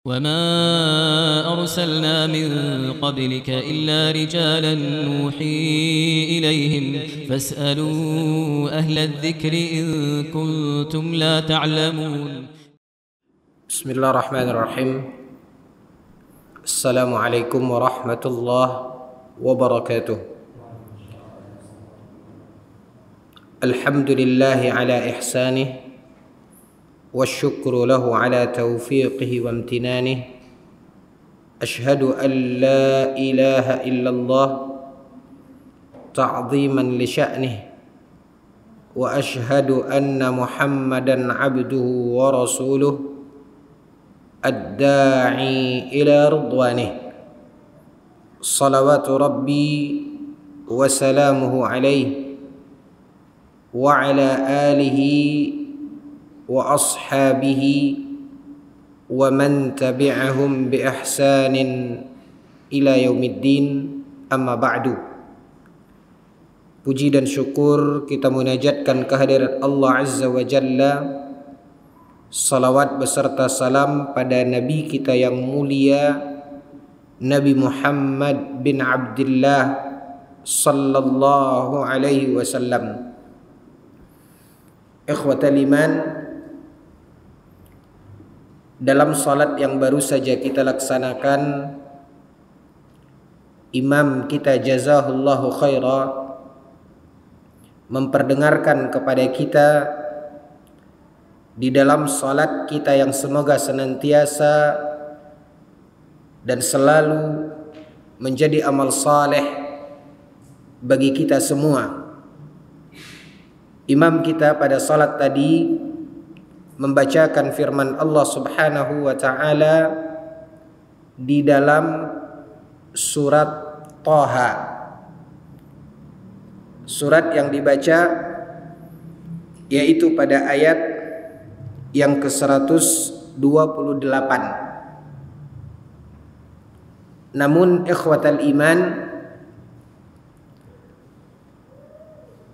وما أرسلنا من قبلك إلا رجالا نوحي إليهم فاسألوا أهل الذكر إن كنتم لا تعلمون. بسم الله الرحمن الرحيم. السلام عليكم ورحمة الله وبركاته. الحمد لله على إحسانه والشكر له على توفيقه وامتنانه. أشهد أن لا إله إلا الله تعظيما لشأنه، وأشهد أن محمدا عبده ورسوله الداعي إلى رضوانه، صلوات ربي وسلامه عليه وعلى آله وأصحابه ومن تبعهم بإحسان إلى يوم الدين. Amma ba'du. Puji dan syukur kita munajatkan kehadirat Allah Azza wa Jalla. Salawat beserta salam pada Nabi kita yang mulia, Nabi Muhammad bin Abdullah sallallahu alaihi wasallam. Ikhwatal iman, dalam salat yang baru saja kita laksanakan, imam kita jazahullahu khaira memperdengarkan kepada kita di dalam salat kita yang semoga senantiasa dan selalu menjadi amal saleh bagi kita semua. Imam kita pada salat tadi membacakan firman Allah Subhanahu wa taala di dalam surat Thaha. Surat yang dibaca yaitu pada ayat yang ke-128. Namun ikhwatal iman,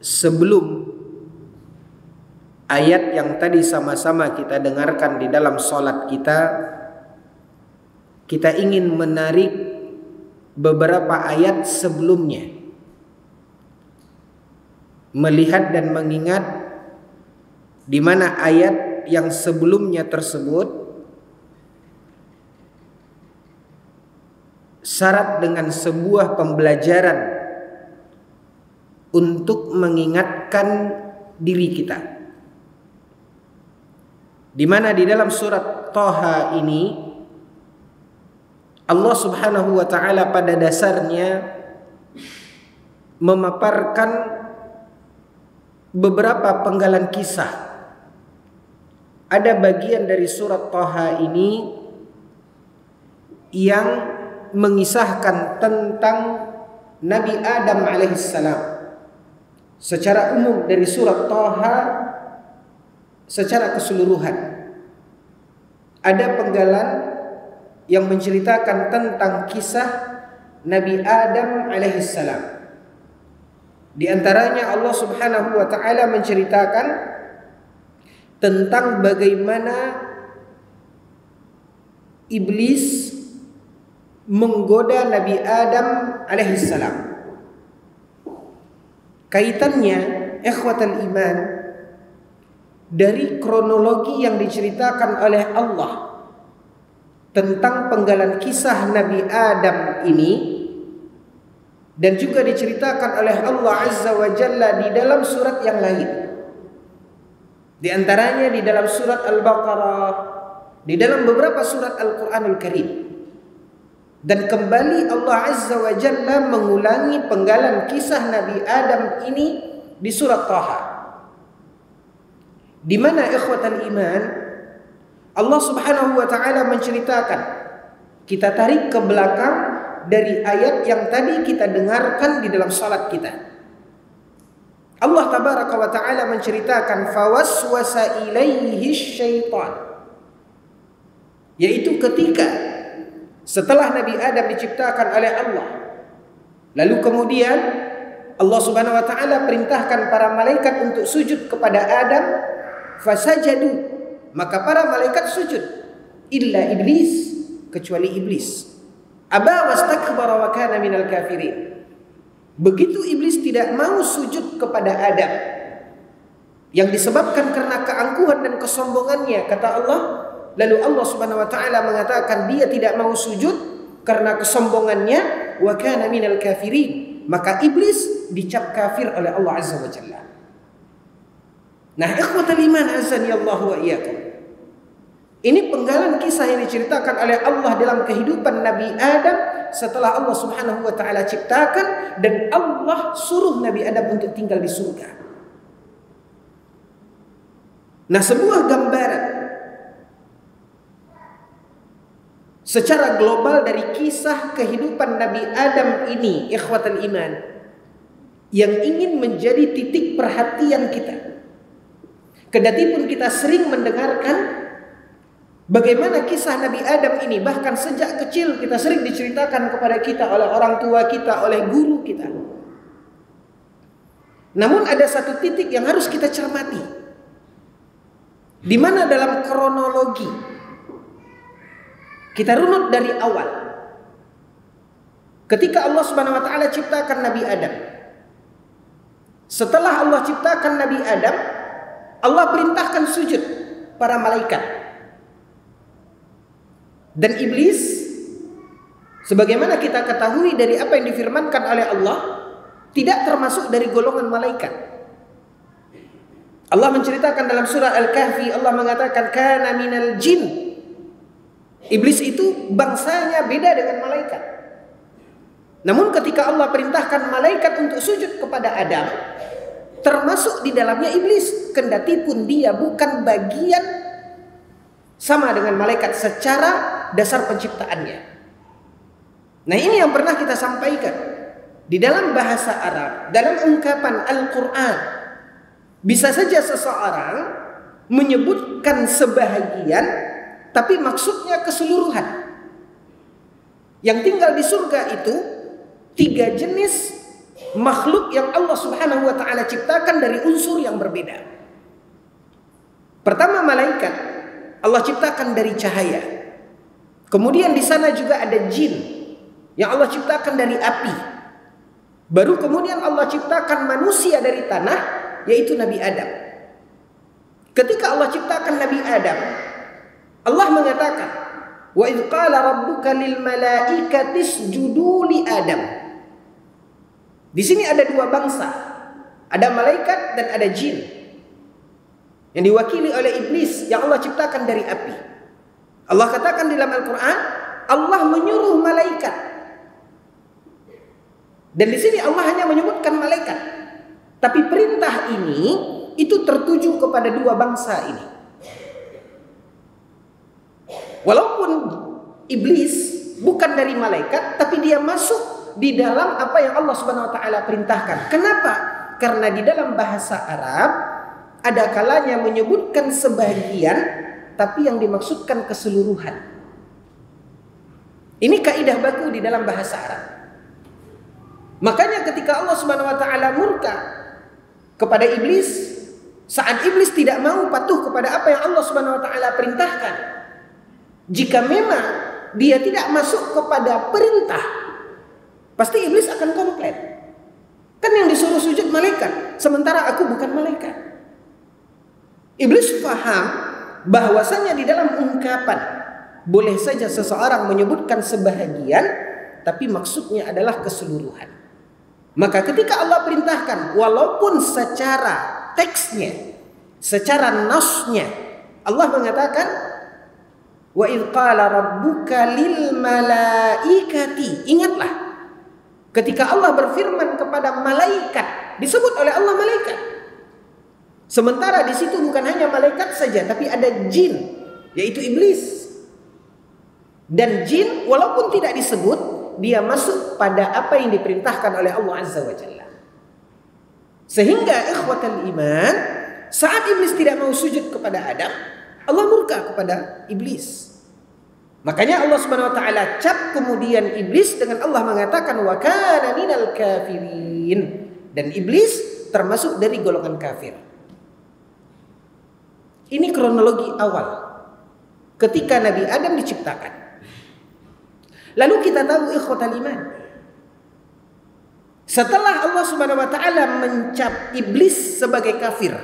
sebelum ayat yang tadi sama-sama kita dengarkan di dalam salat kita ingin menarik beberapa ayat sebelumnya, melihat dan mengingat di mana ayat yang sebelumnya tersebut syarat dengan sebuah pembelajaran untuk mengingatkan diri kita. Di mana di dalam surat Thaha ini Allah Subhanahu wa taala pada dasarnya memaparkan beberapa penggalan kisah. Ada bagian dari surat Thaha ini yang mengisahkan tentang Nabi Adam alaihissalam. Secara umum dari surat Thaha secara keseluruhan ada penggalan yang menceritakan tentang kisah Nabi Adam alaihissalam. Di antaranya Allah Subhanahu wa taala menceritakan tentang bagaimana iblis menggoda Nabi Adam alaihissalam. Kaitannya ikhwatal iman dari kronologi yang diceritakan oleh Allah tentang penggalan kisah Nabi Adam ini, dan juga diceritakan oleh Allah Azza wa Jalla di dalam surat yang lain. Di antaranya di dalam surat Al-Baqarah, di dalam beberapa surat Al-Quranul Karim. Dan kembali Allah Azza wa Jalla mengulangi penggalan kisah Nabi Adam ini di surat Thaha, di mana ikhwatal iman Allah Subhanahu wa taala menceritakan, kita tarik ke belakang dari ayat yang tadi kita dengarkan di dalam salat kita. Allah tabaraka wa taala menceritakan fawaswasa ilaihi syaitan, yaitu ketika setelah Nabi Adam diciptakan oleh Allah, lalu kemudian Allah Subhanahu wa taala perintahkan para malaikat untuk sujud kepada Adam. Fasajadu, maka para malaikat sujud, illa iblis, kecuali iblis. Aba wastakbara wa kana minal kafirin. Begitu iblis tidak mau sujud kepada Adam, yang disebabkan karena keangkuhan dan kesombongannya, kata Allah. Lalu Allah Subhanahu wa taala mengatakan dia tidak mau sujud karena kesombongannya, wa kana minal kafirin. Maka iblis dicap kafir oleh Allah Azza wa Jalla. Nah, ikhwatal iman azani Allah wa iyyakum. Ini penggalan kisah yang diceritakan oleh Allah dalam kehidupan Nabi Adam setelah Allah Subhanahu wa taala ciptakan dan Allah suruh Nabi Adam untuk tinggal di surga. Nah, sebuah gambaran secara global dari kisah kehidupan Nabi Adam ini, ikhwatal iman, yang ingin menjadi titik perhatian kita. Kedatipun kita sering mendengarkan bagaimana kisah Nabi Adam ini, bahkan sejak kecil kita sering diceritakan kepada kita oleh orang tua kita, oleh guru kita. Namun ada satu titik yang harus kita cermati, di mana dalam kronologi kita runut dari awal. Ketika Allah Subhanahu wa taala ciptakan Nabi Adam, setelah Allah ciptakan Nabi Adam, Allah perintahkan sujud para malaikat. Dan iblis, sebagaimana kita ketahui dari apa yang difirmankan oleh Allah, tidak termasuk dari golongan malaikat. Allah menceritakan dalam surah Al-Kahfi, Allah mengatakan kana minal jin. Iblis itu bangsanya beda dengan malaikat. Namun ketika Allah perintahkan malaikat untuk sujud kepada Adam, termasuk di dalamnya iblis, kendati pun dia bukan bagian sama dengan malaikat secara dasar penciptaannya. Nah, ini yang pernah kita sampaikan. Di dalam bahasa Arab, dalam ungkapan Al-Quran, bisa saja seseorang menyebutkan sebahagian, tapi maksudnya keseluruhan. Yang tinggal di surga itu 3 jenis makhluk yang Allah Subhanahu wa taala ciptakan dari unsur yang berbeda. Pertama, malaikat Allah ciptakan dari cahaya. Kemudian di sana juga ada jin yang Allah ciptakan dari api. Baru kemudian Allah ciptakan manusia dari tanah, yaitu Nabi Adam. Ketika Allah ciptakan Nabi Adam, Allah mengatakan, wa idz qala rabbuka lil malaikati isjudu li Adam. Di sini ada 2 bangsa. Ada malaikat dan ada jin. Yang diwakili oleh iblis yang Allah ciptakan dari api. Allah katakan dalam Al-Qur'an, Allah menyuruh malaikat. Dan di sini Allah hanya menyebutkan malaikat. Tapi perintah ini itu tertuju kepada 2 bangsa ini. Walaupun iblis bukan dari malaikat, tapi dia masuk di dalam apa yang Allah Subhanahu wa taala perintahkan. Kenapa? Karena di dalam bahasa Arab ada kalanya menyebutkan sebagian, tapi yang dimaksudkan keseluruhan. Ini kaidah baku di dalam bahasa Arab. Makanya ketika Allah Subhanahu wa taala murka kepada iblis, saat iblis tidak mau patuh kepada apa yang Allah Subhanahu wa taala perintahkan, jika memang dia tidak masuk kepada perintah, pasti iblis akan komplain. Kan yang disuruh sujud malaikat, sementara aku bukan malaikat. Iblis paham bahwasanya di dalam ungkapan boleh saja seseorang menyebutkan sebahagian, tapi maksudnya adalah keseluruhan. Maka ketika Allah perintahkan, walaupun secara teksnya, secara nasnya, Allah mengatakan, wa idz qala rabbuka lil malaikati. Ingatlah, ketika Allah berfirman kepada malaikat, disebut oleh Allah malaikat. Sementara di situ bukan hanya malaikat saja, tapi ada jin, yaitu iblis. Dan jin walaupun tidak disebut, dia masuk pada apa yang diperintahkan oleh Allah Azza wa Jalla. Sehingga ikhwatal iman, saat iblis tidak mau sujud kepada Adam, Allah murka kepada iblis. Makanya Allah Subhanahu wa taala cap kemudian iblis dengan Allah mengatakan wa kana minal kafirin, dan iblis termasuk dari golongan kafir. Ini kronologi awal ketika Nabi Adam diciptakan. Lalu kita tahu ikhwatal iman, setelah Allah Subhanahu wa taala mencap iblis sebagai kafir,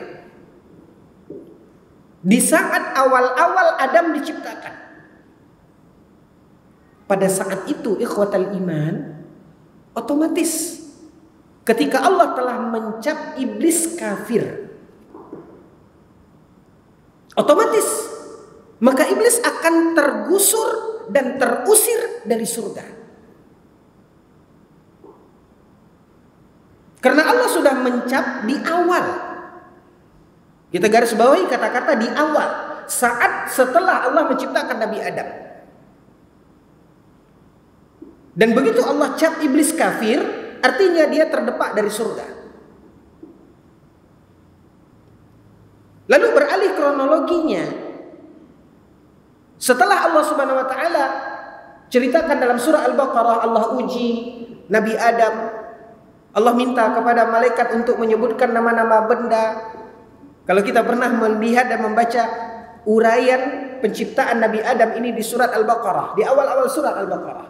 di saat awal-awal Adam diciptakan, pada saat itu ikhwatal iman, otomatis ketika Allah telah mencap iblis kafir, otomatis maka iblis akan tergusur dan terusir dari surga. Karena Allah sudah mencap di awal. Kita garis bawahi kata-kata di awal, saat setelah Allah menciptakan Nabi Adam. Dan begitu Allah cap iblis kafir, artinya dia terdepak dari surga. Lalu beralih kronologinya, setelah Allah Subhanahu wa taala ceritakan dalam surah Al-Baqarah, Allah uji Nabi Adam, Allah minta kepada malaikat untuk menyebutkan nama-nama benda. Kalau kita pernah melihat dan membaca uraian penciptaan Nabi Adam ini di surat Al-Baqarah, di awal-awal surat Al-Baqarah,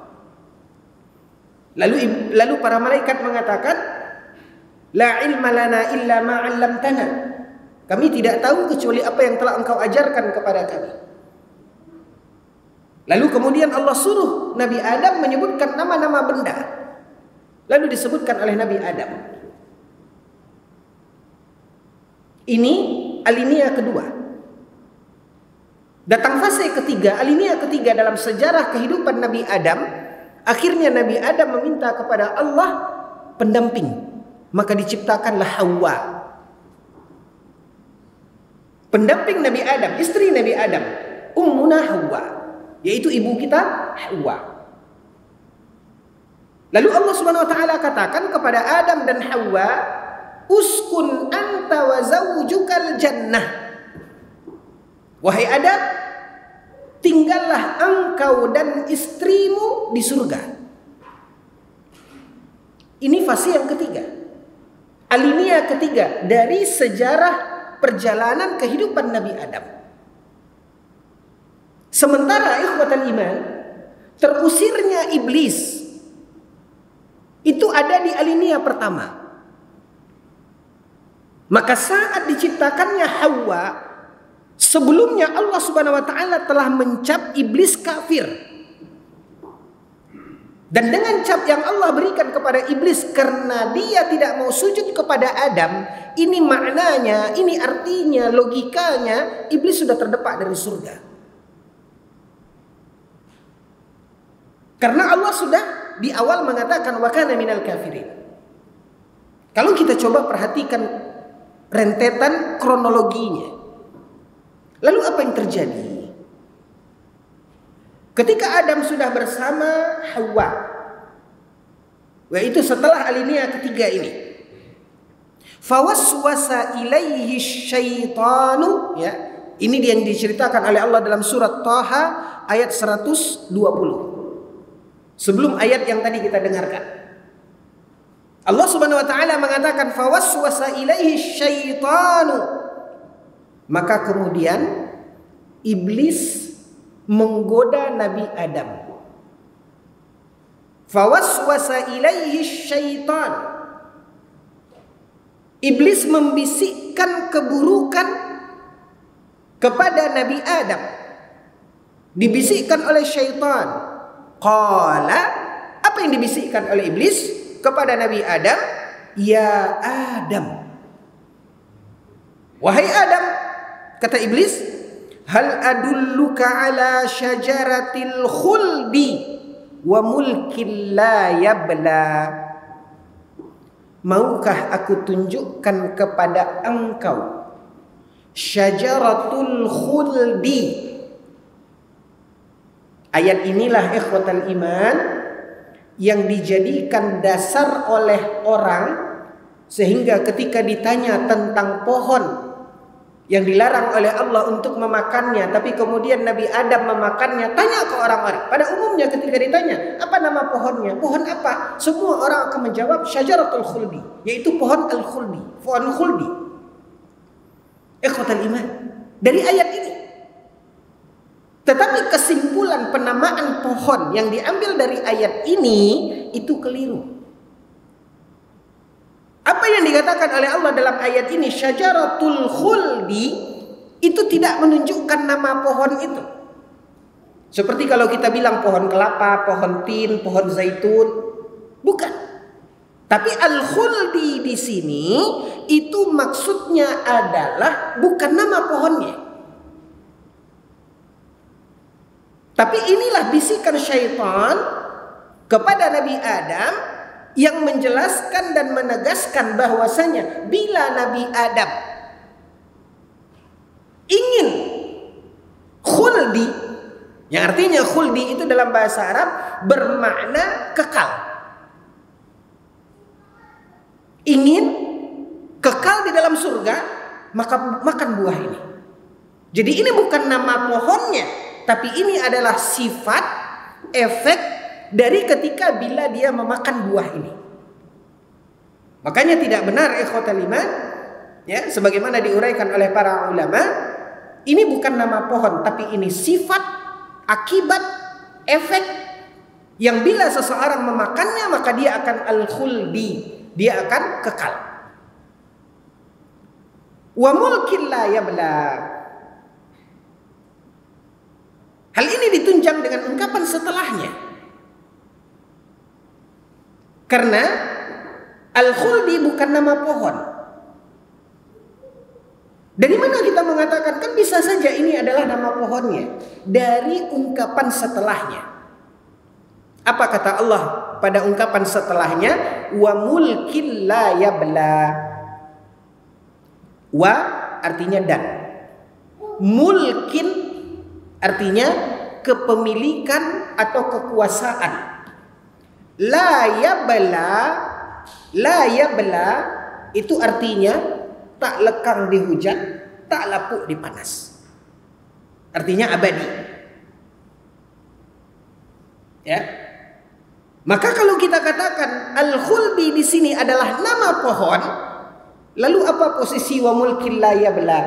lalu para malaikat mengatakan, la ilma lana illa ma 'allamtana. Kami tidak tahu kecuali apa yang telah engkau ajarkan kepada kami. Lalu kemudian Allah suruh Nabi Adam menyebutkan nama-nama benda. Lalu disebutkan oleh Nabi Adam. Ini alinea kedua. Datang fase ketiga, alinea ketiga dalam sejarah kehidupan Nabi Adam. Akhirnya Nabi Adam meminta kepada Allah pendamping. Maka diciptakanlah Hawa, pendamping Nabi Adam, istri Nabi Adam, Ummuna Hawa, yaitu ibu kita Hawa. Lalu Allah Subhanahu wa taala katakan kepada Adam dan Hawa, uskun anta wa zawjukal jannah. Wahai Adam, tinggallah engkau dan istrimu di surga. Ini fase yang ketiga, alinea ketiga dari sejarah perjalanan kehidupan Nabi Adam. Sementara ikhwatal iman, terusirnya iblis itu ada di alinea pertama. Maka saat diciptakannya Hawa, sebelumnya Allah Subhanahu wa taala telah mencap iblis kafir. Dan dengan cap yang Allah berikan kepada iblis karena dia tidak mau sujud kepada Adam, ini maknanya, ini artinya, logikanya, iblis sudah terdepak dari surga. Karena Allah sudah di awal mengatakan wa kana minal kafirin. Kalau kita coba perhatikan rentetan kronologinya, lalu apa yang terjadi? Ketika Adam sudah bersama Hawa, yaitu setelah alinea ketiga ini, fawaswasa ilaihi syaitanu, ya, ini yang diceritakan oleh Allah dalam surat Taha ayat 120. Sebelum ayat yang tadi kita dengarkan, Allah Subhanahu wa taala mengatakan fawaswasa ilaihi syaitanu, maka kemudian iblis menggoda Nabi Adam. Fawaswasa ilaihi syaitan, iblis membisikkan keburukan kepada Nabi Adam, dibisikkan oleh syaitan. Qala, apa yang dibisikkan oleh iblis kepada Nabi Adam? Ya Adam, wahai Adam, kata iblis, hal adulluka ala syajaratil khuldi wa mulkin la yabla. Maukah aku tunjukkan kepada engkau syajaratul khuldi? Ayat inilah ikhwatal iman yang dijadikan dasar oleh orang, sehingga ketika ditanya tentang pohon yang dilarang oleh Allah untuk memakannya, tapi kemudian Nabi Adam memakannya, tanya ke orang-orang. Pada umumnya ketika ditanya apa nama pohonnya, pohon apa, semua orang akan menjawab syajaratul khuldi, yaitu pohon al-khuldi, pohon khuldi. Ikhwatal iman, dari ayat ini Tetapi kesimpulan penamaan pohon yang diambil dari ayat ini itu keliru. Apa yang dikatakan oleh Allah dalam ayat ini, syajaratul khuldi, itu tidak menunjukkan nama pohon itu. Seperti kalau kita bilang pohon kelapa, pohon tin, pohon zaitun, bukan. Tapi al-khuldi di sini itu maksudnya adalah bukan nama pohonnya. Tapi inilah bisikan syaitan kepada Nabi Adam yang menjelaskan dan menegaskan bahwasanya bila Nabi Adam ingin khuldi, yang artinya khuldi itu dalam bahasa Arab bermakna kekal. Ingin kekal di dalam surga, maka makan buah ini. Jadi ini bukan nama pohonnya, tapi ini adalah sifat, efek dari ketika bila dia memakan buah ini. Makanya tidak benar ikhwatal iman, ya, sebagaimana diuraikan oleh para ulama, ini bukan nama pohon, tapi ini sifat, akibat, efek yang bila seseorang memakannya maka dia akan al-khuldi, dia akan kekal. Wa mulkin la yabla. Hal ini ditunjang dengan ungkapan setelahnya. Karena al-khuldi bukan nama pohon. Dari mana kita mengatakan kan bisa saja ini adalah nama pohonnya? Dari ungkapan setelahnya. Apa kata Allah pada ungkapan setelahnya? Wa mulkin la yabla. Wa artinya dan. Mulkin artinya kepemilikan atau kekuasaan. La yabla itu artinya tak lekang di hujan, tak lapuk di panas. Artinya abadi. Ya. Maka kalau kita katakan al-khuldi di sini adalah nama pohon, lalu apa posisi wa mulkin la yabla?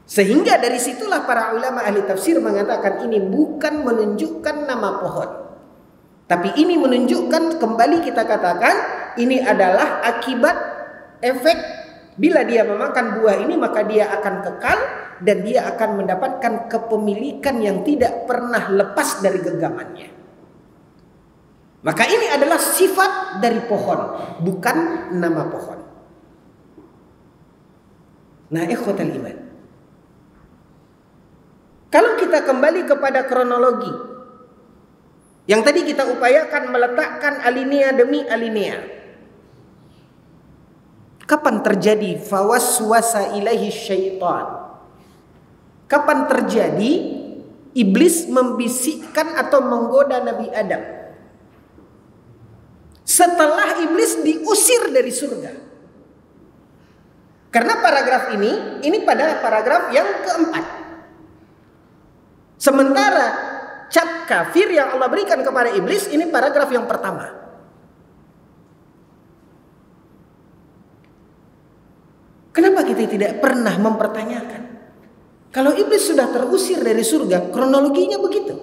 Sehingga dari situlah para ulama ahli tafsir mengatakan ini bukan menunjukkan nama pohon, tapi ini menunjukkan, kembali kita katakan, ini adalah akibat, efek. Bila dia memakan buah ini maka dia akan kekal dan dia akan mendapatkan kepemilikan yang tidak pernah lepas dari genggamannya. Maka ini adalah sifat dari pohon, bukan nama pohon. Nah, ikhwatal iman, kalau kita kembali kepada kronologi yang tadi kita upayakan meletakkan alinea demi alinea. Kapan terjadi fawaswasa ilaihi syaitan? Kapan terjadi iblis membisikkan atau menggoda Nabi Adam? Setelah iblis diusir dari surga. Karena paragraf ini pada paragraf yang keempat. Sementara cap kafir yang Allah berikan kepada iblis ini paragraf yang pertama. Kenapa kita tidak pernah mempertanyakan? Kalau iblis sudah terusir dari surga, kronologinya begitu.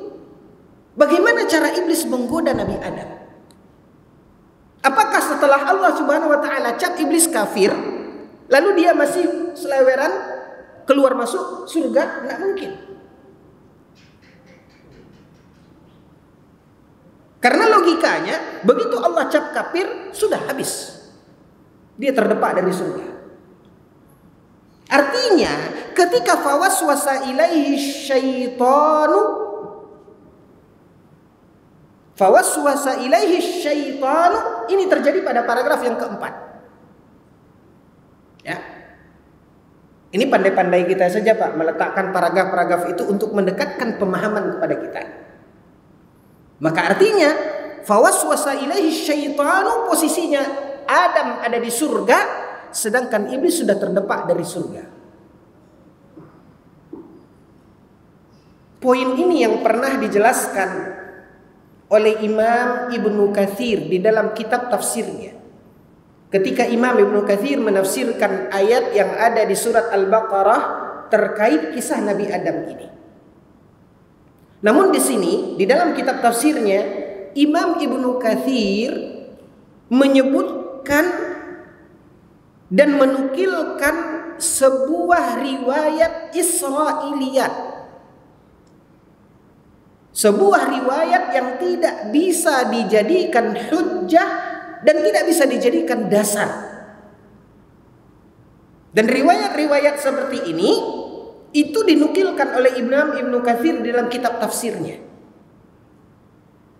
Bagaimana cara iblis menggoda Nabi Adam? Apakah setelah Allah Subhanahu wa taala cap iblis kafir, lalu dia masih seleweran keluar masuk surga? Tidak mungkin. Karena logikanya, begitu Allah cap kafir, sudah habis. Dia terdepak dari surga. Artinya, ketika fawaswasa ilaihi syaitanu, ini terjadi pada paragraf yang keempat. Ya. Ini pandai-pandai kita saja, Pak, meletakkan paragraf-paragraf itu untuk mendekatkan pemahaman kepada kita. Maka artinya fawaswasa ilaihi syaitanu, posisinya Adam ada di surga, sedangkan iblis sudah terdepak dari surga. Poin ini yang pernah dijelaskan oleh Imam Ibnu Katsir di dalam kitab tafsirnya. Ketika Imam Ibnu Katsir menafsirkan ayat yang ada di surat Al-Baqarah terkait kisah Nabi Adam ini. Namun di sini di dalam kitab tafsirnya Imam Ibnu Katsir menyebutkan dan menukilkan sebuah riwayat Israiliyat. Sebuah riwayat yang tidak bisa dijadikan hujjah dan tidak bisa dijadikan dasar. Dan riwayat-riwayat seperti ini itu dinukilkan oleh Imam Ibnu Katsir dalam kitab tafsirnya.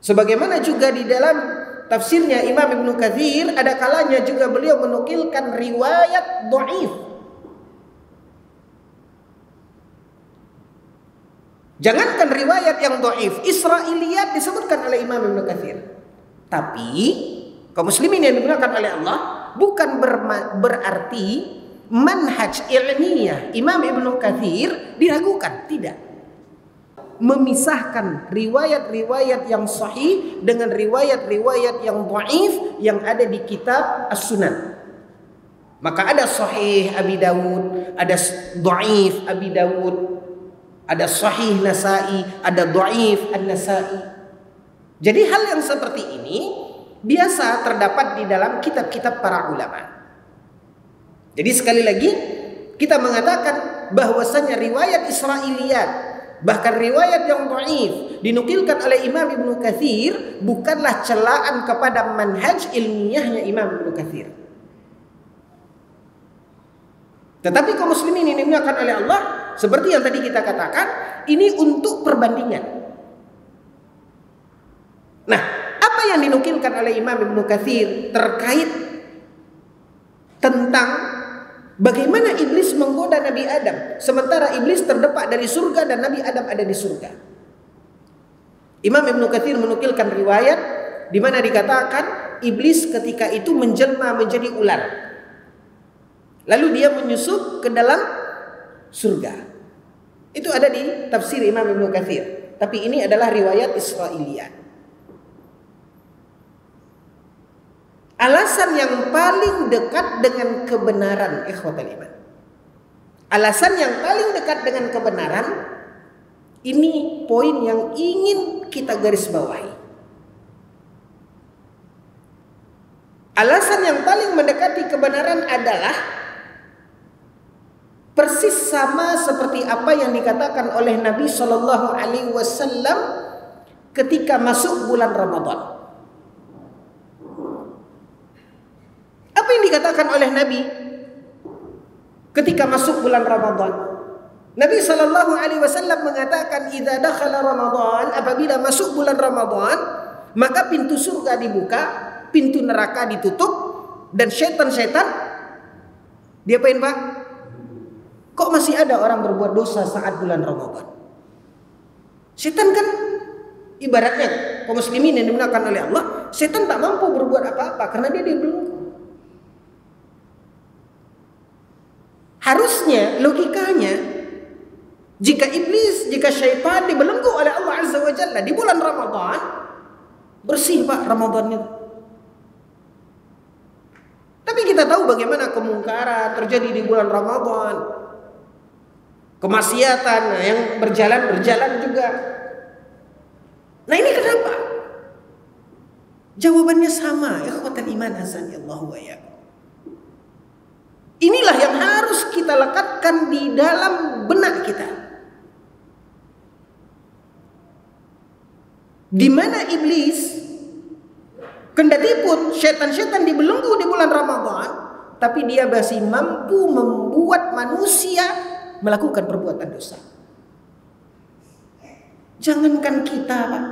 Sebagaimana juga di dalam tafsirnya Imam Ibnu Katsir ada kalanya juga beliau menukilkan riwayat dhaif. Jangankan riwayat yang dhaif, Israiliyat disebutkan oleh Imam Ibnu Katsir. Tapi kaum muslimin yang dimuliakan oleh Allah bukan berarti manhaj ilmiah Imam Ibnu Katsir diragukan, tidak. Memisahkan riwayat-riwayat yang sahih dengan riwayat-riwayat yang dhaif yang ada di kitab As-Sunan. Maka ada sahih Abi Dawud, ada dhaif Abi Dawud, ada sahih Nasai, ada dhaif An-Nasai. Jadi hal yang seperti ini biasa terdapat di dalam kitab-kitab para ulama. Jadi sekali lagi kita mengatakan bahwasanya riwayat Israiliyat bahkan riwayat yang dhaif dinukilkan oleh Imam Ibnu Katsir bukanlah celaan kepada manhaj ilmiahnya Imam Ibnu Katsir. Tetapi kaum muslimin ini dimuliakan oleh Allah, seperti yang tadi kita katakan, ini untuk perbandingan. Nah, apa yang dinukilkan oleh Imam Ibnu Katsir terkait tentang bagaimana iblis menggoda Nabi Adam sementara iblis terdepak dari surga dan Nabi Adam ada di surga. Imam Ibnu Katsir menukilkan riwayat di mana dikatakan iblis ketika itu menjelma menjadi ular. Lalu dia menyusup ke dalam surga. Itu ada di tafsir Imam Ibnu Katsir. Tapi ini adalah riwayat Israiliyat. Alasan yang paling dekat dengan kebenaran, ikhwatal iman. Alasan yang paling dekat dengan kebenaran, ini poin yang ingin kita garis bawahi. Alasan yang paling mendekati kebenaran adalah persis sama seperti apa yang dikatakan oleh Nabi Shallallahu Alaihi Wasallam ketika masuk bulan Ramadan. Apa yang dikatakan oleh Nabi ketika masuk bulan Ramadan? Nabi Shallallahu Alaihi Wasallam mengatakan, "Idza dakhala Ramadan," apabila masuk bulan Ramadan, maka pintu surga dibuka, pintu neraka ditutup, dan syaitan-syaitan diapain, Pak? Kok masih ada orang berbuat dosa saat bulan Ramadan? Syaitan kan ibaratnya kaum muslimin yang dimuliakan oleh Allah, syaitan tak mampu berbuat apa-apa karena dia dibelenggu. Harusnya logikanya jika iblis, jika syaitan dibelenggu oleh Allah Azza wa Jalla di bulan Ramadan, bersih Pak Ramadannya. Tapi kita tahu bagaimana kemungkaran terjadi di bulan Ramadan. Kemaksiatan yang berjalan juga. Nah ini kenapa? Jawabannya sama, ikhwatal iman azanillahu wa iyyakum. Inilah yang harus kita lekatkan di dalam benak kita. Di mana iblis, kendati pun syaitan-syaitan dibelenggu di bulan Ramadan, tapi dia masih mampu membuat manusia melakukan perbuatan dosa. Jangankan kita, Pak.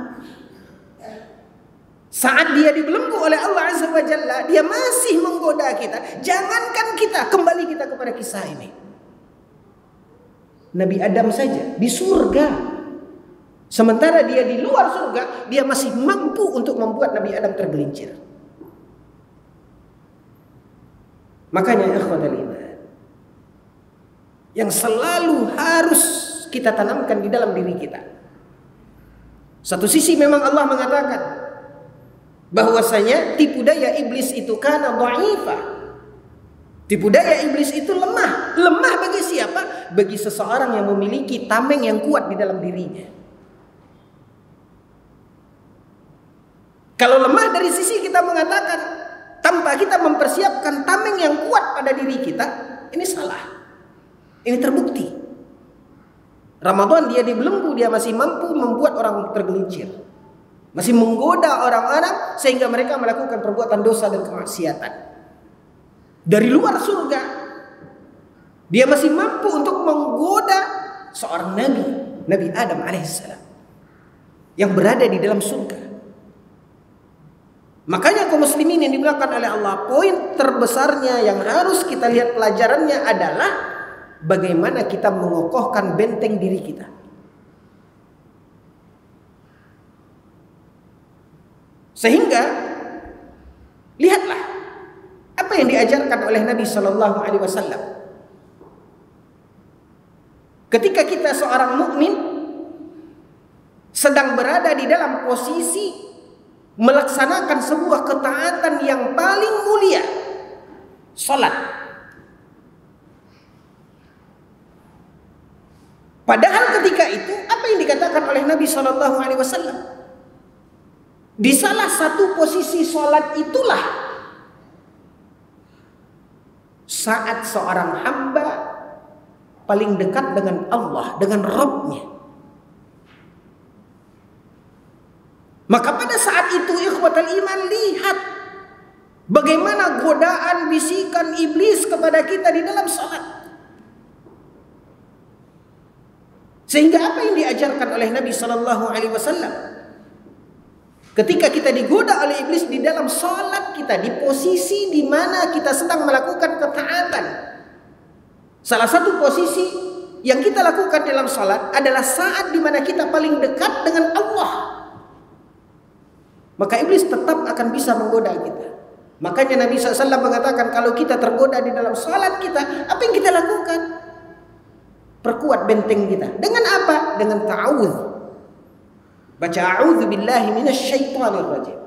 Saat dia dibelenggu oleh Allah Azza wa Jalla, dia masih menggoda kita. Jangankan kita, kembali kita kepada kisah ini. Nabi Adam saja di surga. Sementara dia di luar surga, dia masih mampu untuk membuat Nabi Adam tergelincir. Makanya ikhwatal iman, yang selalu harus kita tanamkan di dalam diri kita. Satu sisi memang Allah mengatakan bahwasanya tipu daya iblis itu kana dha'ifa. Tipu daya iblis itu lemah. Lemah bagi siapa? Bagi seseorang yang memiliki tameng yang kuat di dalam dirinya. Kalau lemah dari sisi kita mengatakan tanpa kita mempersiapkan tameng yang kuat pada diri kita, ini salah. Ini terbukti. Ramadan dia dibelenggu, dia masih mampu membuat orang tergelincir. Masih menggoda orang-orang sehingga mereka melakukan perbuatan dosa dan kemaksiatan. Dari luar surga, dia masih mampu untuk menggoda seorang nabi, Nabi Adam alaihissalam, yang berada di dalam surga. Makanya kaum muslimin yang dimuliakan oleh Allah, poin terbesarnya yang harus kita lihat pelajarannya adalah bagaimana kita mengokohkan benteng diri kita. Sehingga lihatlah apa yang diajarkan oleh Nabi Shallallahu Alaihi Wasallam. Ketika kita seorang mukmin sedang berada di dalam posisi melaksanakan sebuah ketaatan yang paling mulia, salat. Padahal ketika itu apa yang dikatakan oleh Nabi Shallallahu Alaihi Wasallam? Di salah satu posisi salat itulah saat seorang hamba paling dekat dengan Allah, dengan Rabb-Nya. Maka pada saat itu ikhwatal iman, lihat bagaimana godaan bisikan iblis kepada kita di dalam salat. Sehingga apa yang diajarkan oleh Nabi Shallallahu Alaihi Wasallam? Ketika kita digoda oleh iblis di dalam salat kita, di posisi di mana kita sedang melakukan ketaatan. Salah satu posisi yang kita lakukan dalam salat adalah saat di mana kita paling dekat dengan Allah. Maka iblis tetap akan bisa menggoda kita. Makanya Nabi SAW mengatakan kalau kita tergoda di dalam salat kita, apa yang kita lakukan? Perkuat benteng kita. Dengan apa? Dengan ta'awudz. Baca a'udzu billahi minasyaitonir rajim.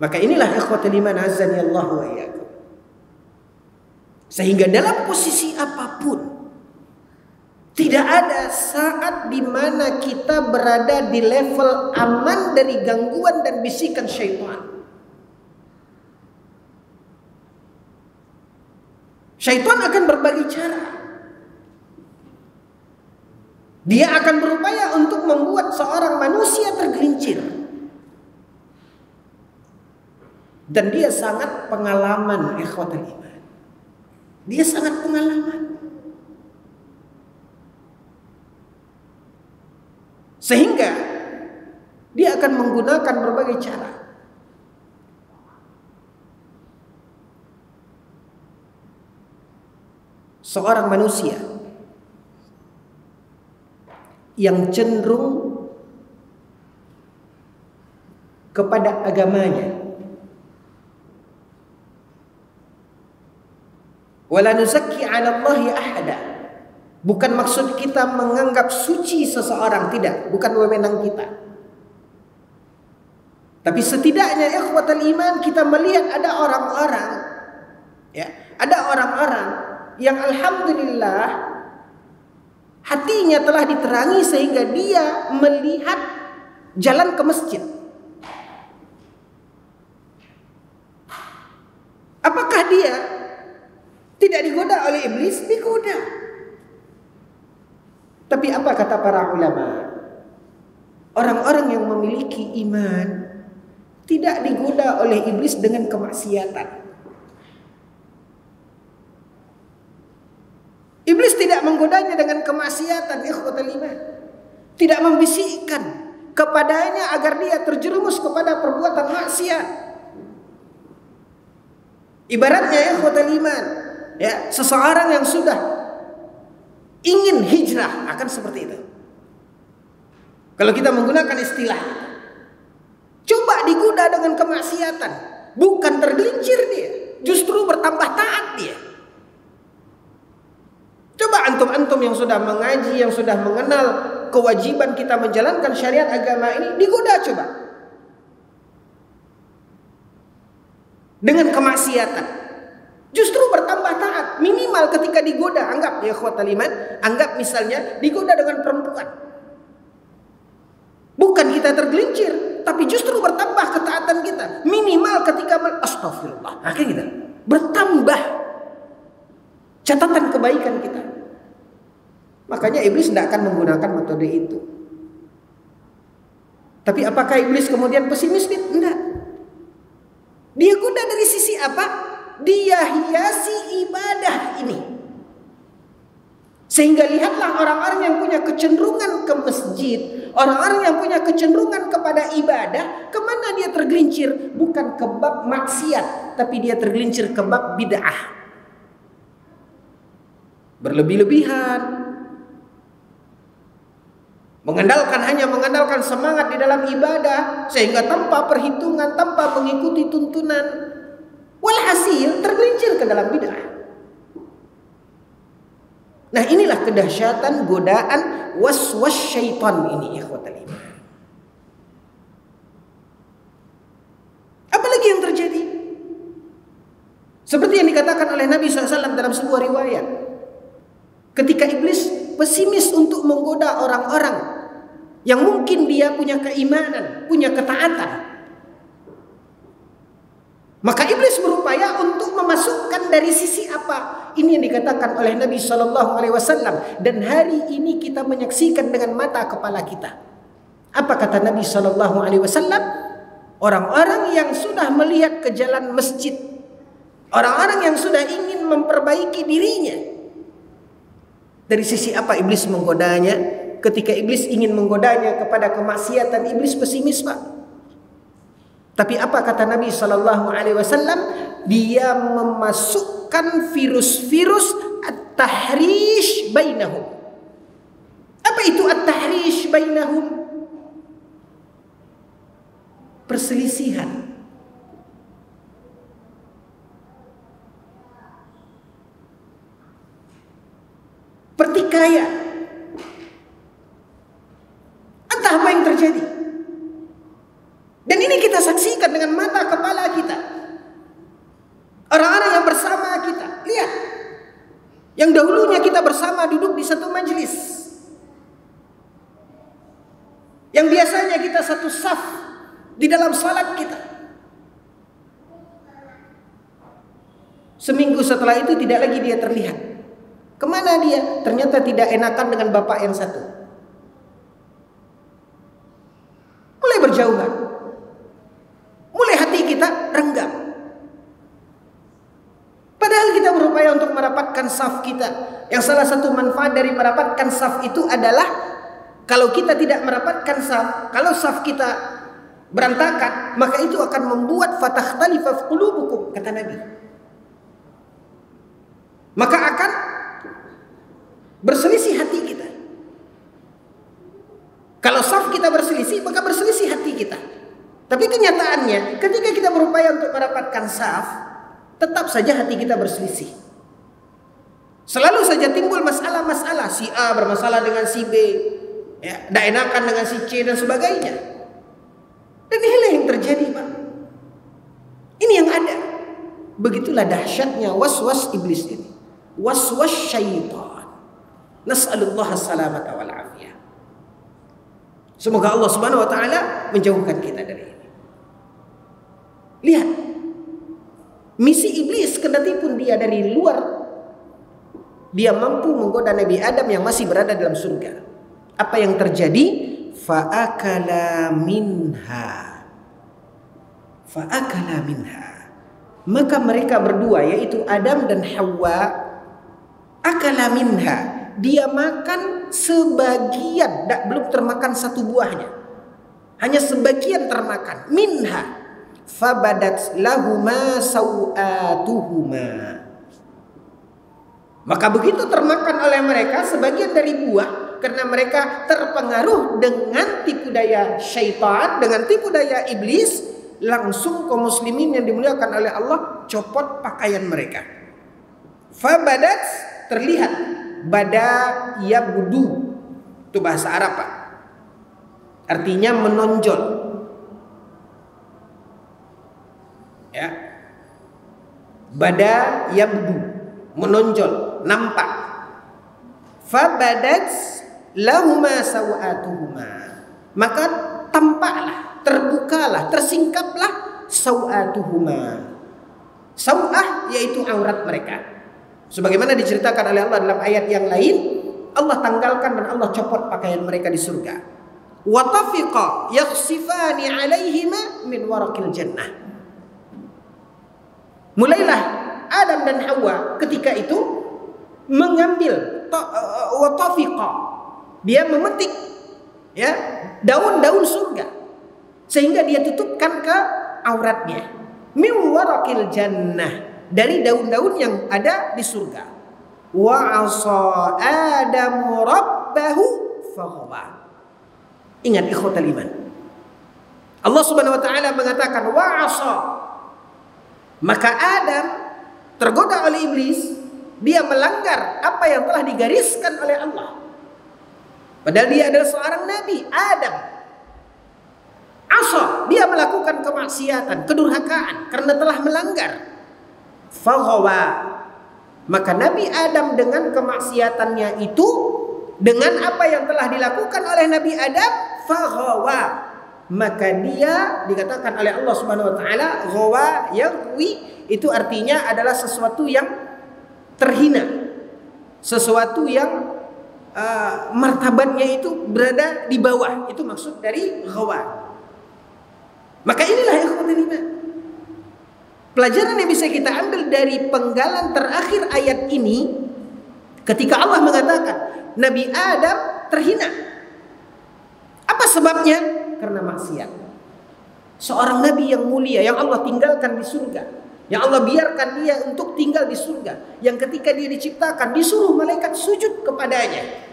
Maka inilah ikhwatul iman azani Allah wa iyyakum. Sehingga dalam posisi apapun tidak ada saat di mana kita berada di level aman dari gangguan dan bisikan syaitan. Syaitan akan berbagai cara. Dia akan berupaya untuk membuat seorang manusia tergelincir. Dan dia sangat pengalaman, ikhwatul iman. Dia sangat pengalaman. Sehingga dia akan menggunakan berbagai cara. Seorang manusia yang cenderung kepada agamanya, wala nuzakki 'ala Allahi ahada. Bukan maksud kita menganggap suci seseorang, tidak, bukan wewenang kita. Tapi setidaknya ikhwatal iman kita melihat ada orang-orang, ya, ada orang-orang yang alhamdulillah hatinya telah diterangi sehingga dia melihat jalan ke masjid. Apakah dia tidak digoda oleh iblis? Digoda. Tapi apa kata para ulama? Orang-orang yang memiliki iman tidak digoda oleh iblis dengan kemaksiatan. Iblis tidak menggodanya dengan kemaksiatan, ikhwatul iman. Tidak membisikkan kepadanya agar dia terjerumus kepada perbuatan maksiat. Ibaratnya ikhwatul iman, ya, seseorang yang sudah ingin hijrah akan seperti itu. Kalau kita menggunakan istilah, coba digoda dengan kemaksiatan, bukan tergelincir dia, justru bertambah taat dia. Coba antum-antum yang sudah mengaji, yang sudah mengenal kewajiban kita menjalankan syariat agama ini, digoda coba. dengan kemaksiatan. Justru bertambah taat. Minimal ketika digoda, anggap ya ikhwatal iman, anggap misalnya digoda dengan perempuan. Bukan kita tergelincir, tapi justru bertambah ketaatan kita. Minimal ketika astagfirullah. Akhirnya kita bertambah catatan kebaikan kita. Makanya iblis tidak akan menggunakan metode itu. Tapi apakah iblis kemudian pesimis? Tidak. Dia goda dari sisi apa? Dia hiasi ibadah ini. Sehingga lihatlah orang-orang yang punya kecenderungan ke masjid, orang-orang yang punya kecenderungan kepada ibadah, kemana dia tergelincir? Bukan ke bab maksiat, tapi dia tergelincir ke bab bid'ah. Berlebih-lebihan, hanya mengandalkan semangat di dalam ibadah, sehingga tanpa perhitungan, tanpa mengikuti tuntunan, walhasil tergelincir ke dalam bid'ah. Nah, inilah kedahsyatan godaan waswas syaitan ini, ikhwatal iman. Apalagi yang terjadi? Seperti yang dikatakan oleh Nabi SAW dalam sebuah riwayat, ketika iblis pesimis untuk menggoda orang-orang yang mungkin dia punya keimanan, punya ketaatan, maka iblis berupaya untuk memasukkan dari sisi apa? Ini yang dikatakan oleh Nabi SAW. Dan hari ini kita menyaksikan dengan mata kepala kita. Apa kata Nabi SAW? Orang-orang yang sudah melihat ke jalan masjid, orang-orang yang sudah ingin memperbaiki dirinya, dari sisi apa iblis menggodanya? Ketika iblis ingin menggodanya kepada kemaksiatan, iblis pesimis, Pak. Tapi apa kata Nabi SAW? Dia memasukkan virus-virus at-tahrish bainahum. Apa itu at-tahrish bainahum? Perselisihan. Pertikaian. Entah apa yang terjadi. Dan ini kita saksikan dengan mata kepala kita. Orang-orang yang bersama kita, lihat, yang dahulunya kita bersama duduk di satu majelis, yang biasanya kita satu saf di dalam salat kita, seminggu setelah itu tidak lagi dia terlihat. Kemana dia? Ternyata tidak enakan dengan bapak yang satu, mulai berjauhan, mulai hati kita renggang. Padahal kita berupaya untuk merapatkan saf kita. Yang salah satu manfaat dari merapatkan saf itu adalah, kalau kita tidak merapatkan saf, kalau saf kita berantakan, maka itu akan membuat fatakhtalifa qulubukum, kata Nabi. Maka akan berselisih hati kita. Kalau saf kita berselisih, maka berselisih hati kita. Tapi kenyataannya, ketika kita berupaya untuk merapatkan saf, tetap saja hati kita berselisih. Selalu saja timbul masalah-masalah. Si A bermasalah dengan si B, ya, tidak enakan dengan si C dan sebagainya. Dan inilah yang terjadi, Pak. Ini yang ada. Begitulah dahsyatnya waswas iblis ini. Waswas syaitan. Nas'alullah as-salamata wal afiyah. Semoga Allah Subhanahu wa taala menjauhkan kita dari ini. Lihat, misi iblis, kendati pun dia dari luar, dia mampu menggoda Nabi Adam yang masih berada dalam surga. Apa yang terjadi? Fa'akala minha. Fa'akala minha. Maka mereka berdua, yaitu Adam dan Hawa, akala minha, dia makan sebagian, belum termakan satu buahnya, hanya sebagian termakan. Minha fabadat lahuma sawatuhuma. Maka begitu termakan oleh mereka sebagian dari buah, karena mereka terpengaruh dengan tipu daya syaitan, dengan tipu daya iblis, langsung kaum muslimin yang dimuliakan oleh Allah copot pakaian mereka. Fabadat, terlihat, bada yabdu, itu bahasa Arab, Pak, artinya menonjol, ya. Bada yabdu, menonjol, nampak. Fabadat lahuma sawatuhuma, maka tampaklah, terbukalah, tersingkaplah sawatuhuma. Sawah yaitu aurat mereka. Sebagaimana diceritakan oleh Allah dalam ayat yang lain, Allah tanggalkan dan Allah copot pakaian mereka di surga. Wa tafiqa yakhsifani 'alaihima min waraqil jannah. Mulailah Adam dan Hawa ketika itu mengambil wa tafiqa, dia memetik ya daun-daun surga sehingga dia tutupkan ke auratnya. Min waraqil jannah, dari daun-daun yang ada di surga. Wa 'asa Adamu rabbahu faghawa. Ingat ikhwatal iman, Allah Subhanahu wa taala mengatakan wa 'asa, maka Adam tergoda oleh iblis, dia melanggar apa yang telah digariskan oleh Allah. Padahal dia adalah seorang nabi, Adam. Asa, dia melakukan kemaksiatan, kedurhakaan karena telah melanggar. Faghawa, maka Nabi Adam dengan kemaksiatannya itu, dengan apa yang telah dilakukan oleh Nabi Adam, faghawa, maka dia dikatakan oleh Allah Subhanahu wa taala ghawa yaghwi, itu artinya adalah sesuatu yang terhina, sesuatu yang martabatnya itu berada di bawah, itu maksud dari ghawa. Maka inilah ikhwatul iman, pelajaran yang bisa kita ambil dari penggalan terakhir ayat ini, ketika Allah mengatakan Nabi Adam terhina. Apa sebabnya? Karena maksiat. Seorang nabi yang mulia, yang Allah tinggalkan di surga, yang Allah biarkan dia untuk tinggal di surga, yang ketika dia diciptakan disuruh malaikat sujud kepadanya.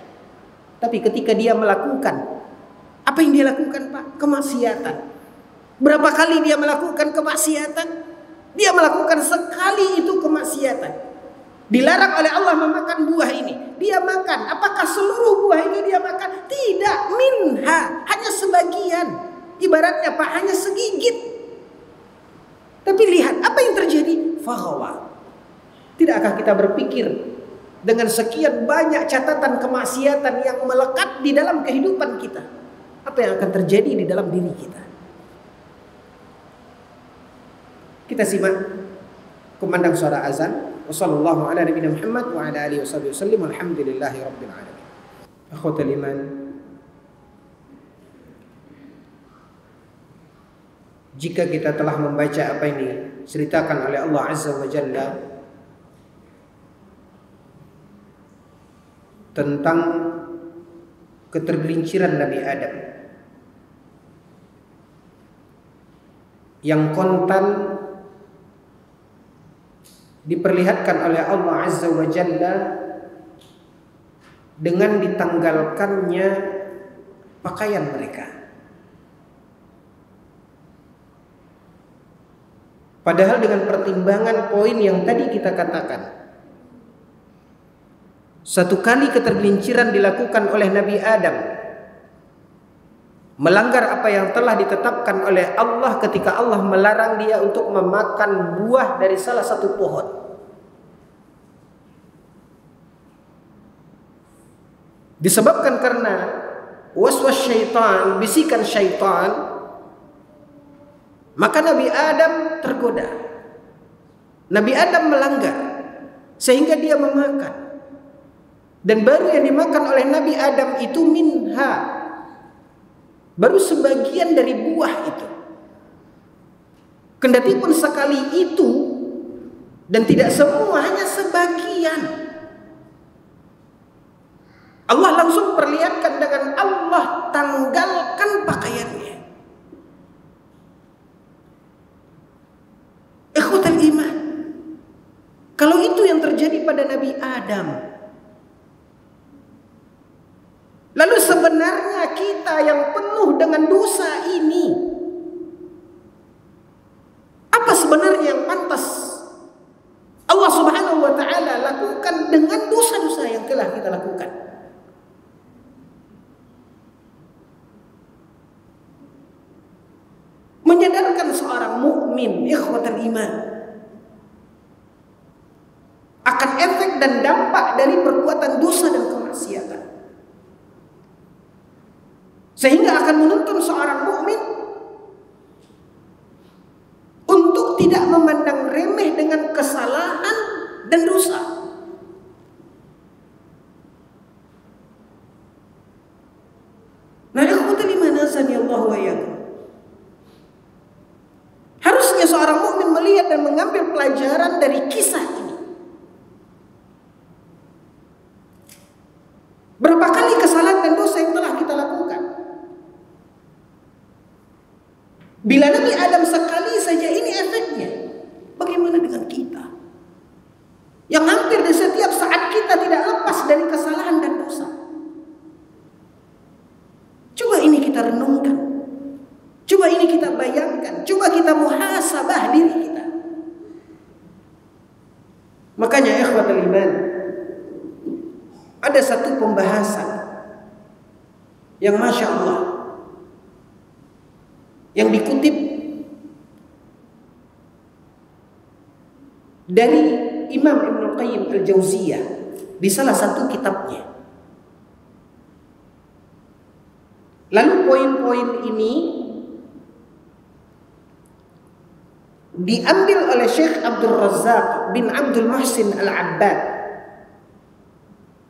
Tapi ketika dia melakukan, apa yang dia lakukan, Pak? Kemaksiatan. Berapa kali dia melakukan kemaksiatan? Dia melakukan sekali itu kemaksiatan. Dilarang oleh Allah memakan buah ini, dia makan. Apakah seluruh buah ini dia makan? Tidak, minha, hanya sebagian. Ibaratnya Pak, hanya segigit. Tapi lihat apa yang terjadi, faghawa. Tidakkah kita berpikir dengan sekian banyak catatan kemaksiatan yang melekat di dalam kehidupan kita, apa yang akan terjadi di dalam diri kita? Kita simak kumandang suara azan. Wassallallahu ala nabiyina Muhammad wa ala alihi wasallam. Alhamdulillahi rabbil alamin. Akhwatul iman, jika kita telah membaca apa yang diceritakan oleh Allah Azza wa Jalla tentang ketergelinciran Nabi Adam yang kontan diperlihatkan oleh Allah Azza wa Jalla dengan ditanggalkannya pakaian mereka. Padahal dengan pertimbangan poin yang tadi kita katakan, satu kali ketergelinciran dilakukan oleh Nabi Adam, melanggar apa yang telah ditetapkan oleh Allah ketika Allah melarang dia untuk memakan buah dari salah satu pohon. Disebabkan karena waswas syaitan, bisikan syaitan, maka Nabi Adam tergoda. Nabi Adam melanggar sehingga dia memakan. Dan baru yang dimakan oleh Nabi Adam itu minha, baru sebagian dari buah itu. Kendati pun sekali itu, dan tidak semua, hanya sebagian. Allah langsung perlihatkan dengan Allah tanggalkan pakaiannya. Ikhwatul iman, kalau itu yang terjadi pada Nabi Adam, lalu sebenarnya kita yang penuh dengan dosa ini, apa sebenarnya yang pantas Allah Subhanahu wa taala lakukan dengan dosa-dosa yang telah kita lakukan? Menyadarkan seorang mukmin, ikhwatul iman, perbuatan dosa dan kemaksiatan. Sehingga akan menuntun seorang mukmin untuk tidak memandang remeh dengan kesalahan dan dosa. Nah, ikhwatul iman azani Allah wa iyyakum. Harusnya seorang mukmin melihat dan mengambil pelajaran dari kisah ini. Berapa kali kesalahan dan dosa yang telah kita lakukan? Bila Nabi Adam sekali saja ini efeknya, bagaimana dengan kita? Yang hampir di setiap saat kita tidak lepas dari kesalahan dan dosa. Coba ini kita renungkan. Coba ini kita bayangkan. Coba kita muhasabah diri kita. Makanya ikhwatul iman, ada satu pembahasan yang Masya Allah, yang dikutip dari Imam Ibnu Qayyim Al-Jauziyah di salah satu kitabnya. Lalu poin-poin ini diambil oleh Syekh Abdul Razzaq bin Abdul Muhsin Al-Abbad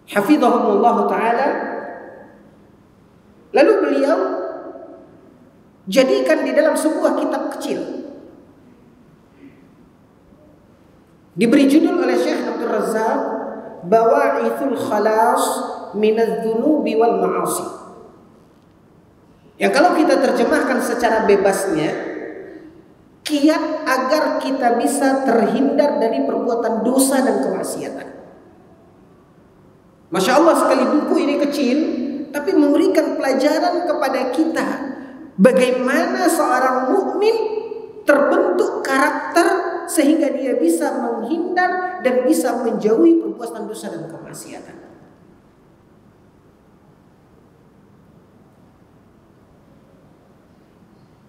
hafizahumullah ta'ala. Lalu beliau jadikan di dalam sebuah kitab kecil, diberi judul oleh Syekh Abdul Razzaq Bawa'ithul Khalas Minadz-Dzunubi wal Ma'asi. Yang kalau kita terjemahkan secara bebasnya, kiat agar kita bisa terhindar dari perbuatan dosa dan kemaksiatan. Masya Allah, sekali buku ini kecil, tapi memberikan pelajaran kepada kita bagaimana seorang mukmin terbentuk karakter sehingga dia bisa menghindar dan bisa menjauhi perbuatan dosa dan kemaksiatan.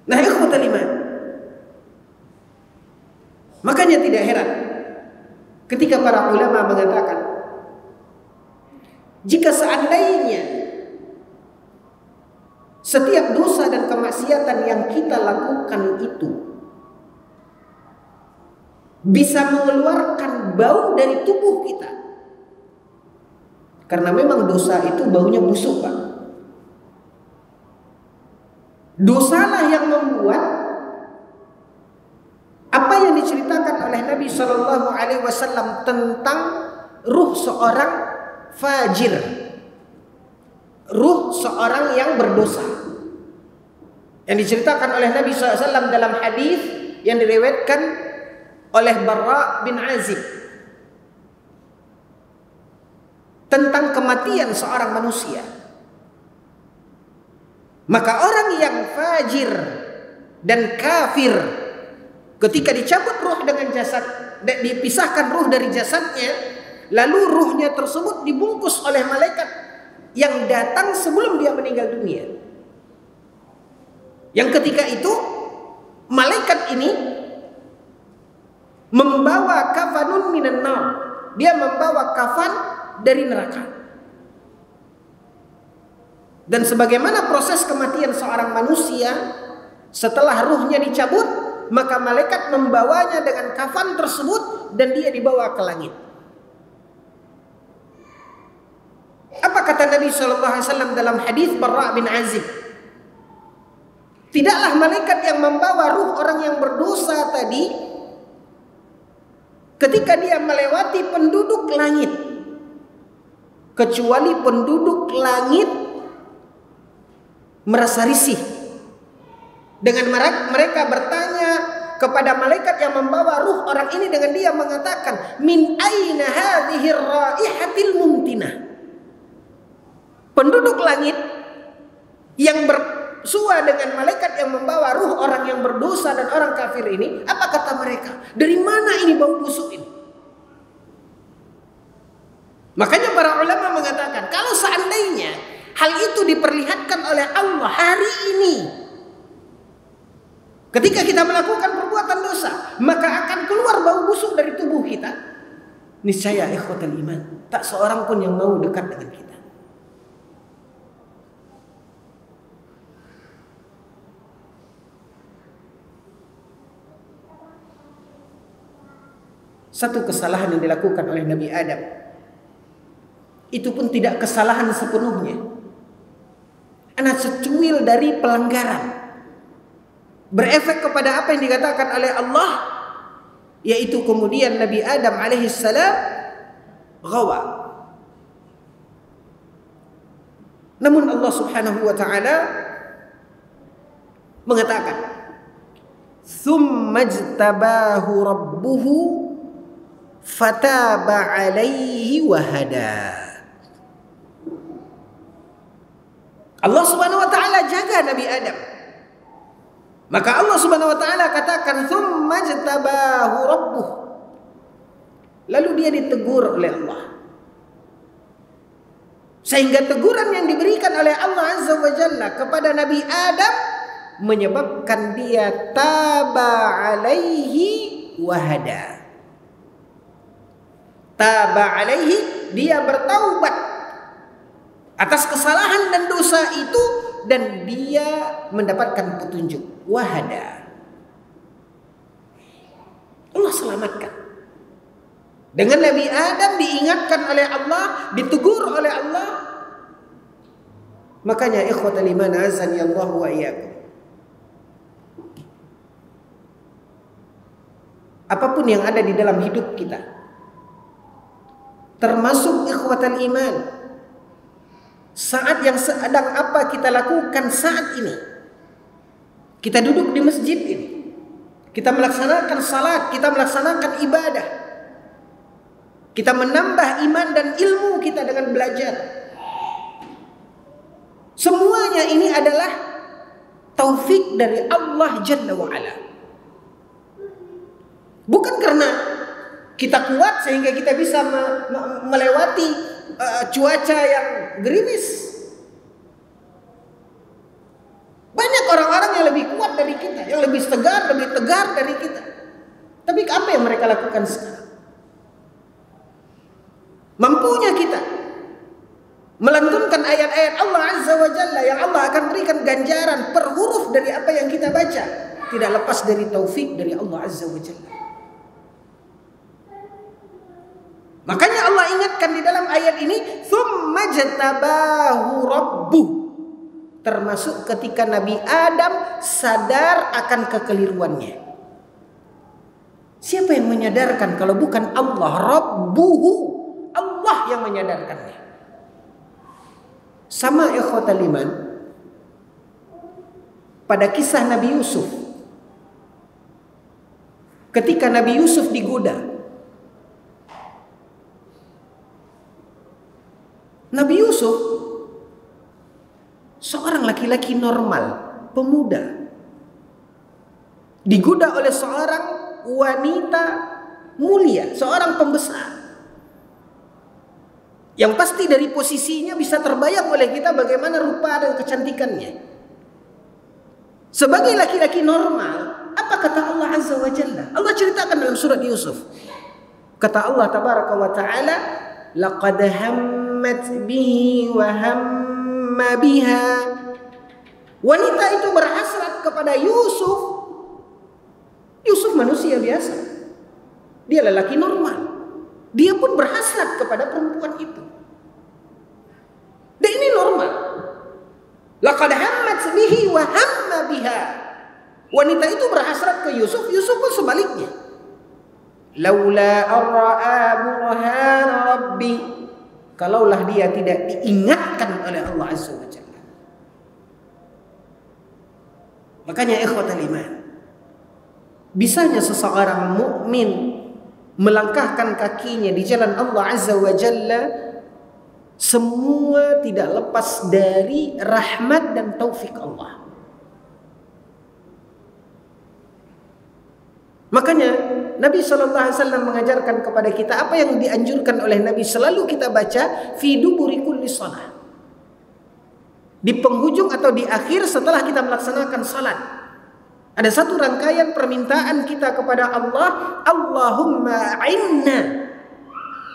Nah, ikhwatul iman, makanya tidak heran ketika para ulama mengatakan, jika seandainya setiap dosa dan kemaksiatan yang kita lakukan itu bisa mengeluarkan bau dari tubuh kita, karena memang dosa itu baunya busuk, Pak. Dosalah yang membuat apa yang diceritakan oleh Nabi Shallallahu Alaihi Wasallam tentang ruh seorang fajir, ruh seorang yang berdosa, yang diceritakan oleh Nabi SAW dalam hadis yang diriwayatkan oleh Barra bin Azib tentang kematian seorang manusia. Maka orang yang fajir dan kafir, ketika dicabut ruh dengan jasad, dipisahkan ruh dari jasadnya, lalu ruhnya tersebut dibungkus oleh malaikat yang datang sebelum dia meninggal dunia. Yang ketika itu malaikat ini membawa kafanun minan nar, dia membawa kafan dari neraka. Dan sebagaimana proses kematian seorang manusia, setelah ruhnya dicabut, maka malaikat membawanya dengan kafan tersebut dan dia dibawa ke langit. Apa kata Nabi SAW dalam hadis Barra bin Azib? Tidaklah malaikat yang membawa ruh orang yang berdosa tadi, ketika dia melewati penduduk langit, kecuali penduduk langit merasa risih. Dengan mereka bertanya kepada malaikat yang membawa ruh orang ini, dengan dia mengatakan, min aina hadhihi raihatil mumtinah. Penduduk langit yang bersua dengan malaikat yang membawa ruh orang yang berdosa dan orang kafir ini, apa kata mereka? Dari mana ini bau busuk ini? Makanya para ulama mengatakan, kalau seandainya hal itu diperlihatkan oleh Allah hari ini, ketika kita melakukan perbuatan dosa, maka akan keluar bau busuk dari tubuh kita. Niscaya ikhwatul iman, Tak seorang pun yang mau dekat dengan kita. Satu kesalahan yang dilakukan oleh Nabi Adam, itu pun tidak kesalahan sepenuhnya, anak secuil dari pelanggaran, berefek kepada apa yang dikatakan oleh Allah, yaitu kemudian Nabi Adam alaihissalam ghawa. Namun Allah subhanahu wa ta'ala mengatakan, thumma jtabahu rabbuhu fataba alaihi wahada. Allah subhanahu wa ta'ala jaga Nabi Adam. Maka Allah subhanahu wa ta'ala katakan, thumma jtabahu rabbuh. Lalu dia ditegur oleh Allah. Sehingga teguran yang diberikan oleh Allah azza wa jalla kepada Nabi Adam menyebabkan dia taba alaihi wahada. Taba alaihi, dia bertaubat atas kesalahan dan dosa itu, dan dia mendapatkan petunjuk. Wahada, Allah selamatkan. Dengan Nabi Adam diingatkan oleh Allah, ditegur oleh Allah. Makanya ikhwatal iman azani Allah wa iyyakum, apapun yang ada di dalam hidup kita, termasuk ikhwatal iman, saat yang sedang apa kita lakukan saat ini, kita duduk di masjid ini, kita melaksanakan salat, kita melaksanakan ibadah, kita menambah iman dan ilmu kita dengan belajar. Semuanya ini adalah taufik dari Allah Jalla wa'ala. Bukan karena kita kuat sehingga kita bisa melewati cuaca yang gerimis. Banyak orang-orang yang lebih kuat dari kita, yang lebih tegar dari kita. Tapi apa yang mereka lakukan sekarang? Mampunya kita melantunkan ayat-ayat Allah azza wa jalla yang Allah akan berikan ganjaran per huruf dari apa yang kita baca, tidak lepas dari taufik dari Allah azza wa jalla. Makanya Allah ingatkan di dalam ayat ini, tsumma jtabahu rabbuh, termasuk ketika Nabi Adam sadar akan kekeliruannya. Siapa yang menyadarkan kalau bukan Allah? Rabbuhu, Allah yang menyadarkannya. Sama ikhwatal iman pada kisah Nabi Yusuf. Ketika Nabi Yusuf digoda, Nabi Yusuf seorang laki-laki normal, pemuda, digoda oleh seorang wanita mulia, seorang pembesar, yang pasti dari posisinya bisa terbayang oleh kita bagaimana rupa dan kecantikannya. Sebagai laki-laki normal, apa kata Allah azza wa jalla? Allah ceritakan dalam surat Yusuf. Kata Allah tabaraka wa ta'ala, laqad hammat bihi wa hamma biha. Wanita itu berhasrat kepada Yusuf. Yusuf manusia biasa, dia lelaki normal, dia pun berhasrat kepada perempuan itu. Dan ini normal. Laqad hammat bihi wa hamma biha. Wanita itu berhasrat ke Yusuf, Yusuf pun sebaliknya. Laula ar-ra'a burhan rabbi, kalaulah dia tidak diingatkan oleh Allah azza wa jalla. Makanya ikhwatal iman, bisanya seseorang mukmin melangkahkan kakinya di jalan Allah azza wa jalla, semua tidak lepas dari rahmat dan taufik Allah. Makanya Nabi SAW mengajarkan kepada kita apa yang dianjurkan oleh Nabi, selalu kita baca fi duburi kulli shalah, di penghujung atau di akhir setelah kita melaksanakan salat. Ada satu rangkaian permintaan kita kepada Allah, Allahumma a'inna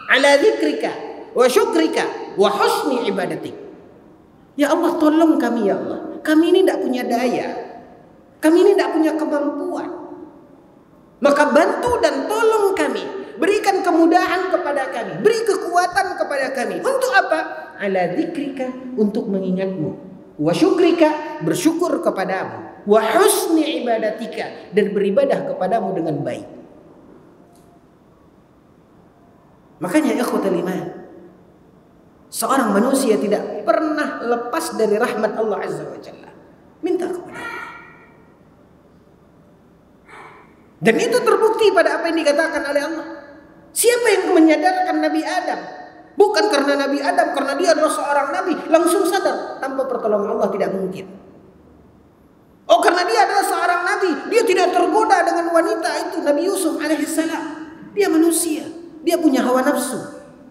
ala dzikrika wa syukrika wa husni ibadatik. Ya Allah, tolong kami ya Allah. Kami ini tidak punya daya. Kami ini tidak punya kemampuan. Maka bantu dan tolong kami. Berikan kemudahan kepada kami. Beri kekuatan kepada kami. Untuk apa? Ala dzikrika, untuk mengingatmu. Wa syukrika, bersyukur kepadamu. Wa husni ibadatika, dan beribadah kepadamu dengan baik. Makanya ikhwatul iman, seorang manusia tidak pernah lepas dari rahmat Allah Azza wa Jalla. Minta kepada Allah. Dan itu terbukti pada apa yang dikatakan oleh Allah. Siapa yang menyadarkan Nabi Adam? Bukan karena Nabi Adam, karena dia adalah seorang Nabi, langsung sadar. Tanpa pertolongan Allah tidak mungkin. Oh, karena dia adalah seorang Nabi, dia tidak tergoda dengan wanita itu, Nabi Yusuf alaihissalam. Dia manusia, dia punya hawa nafsu,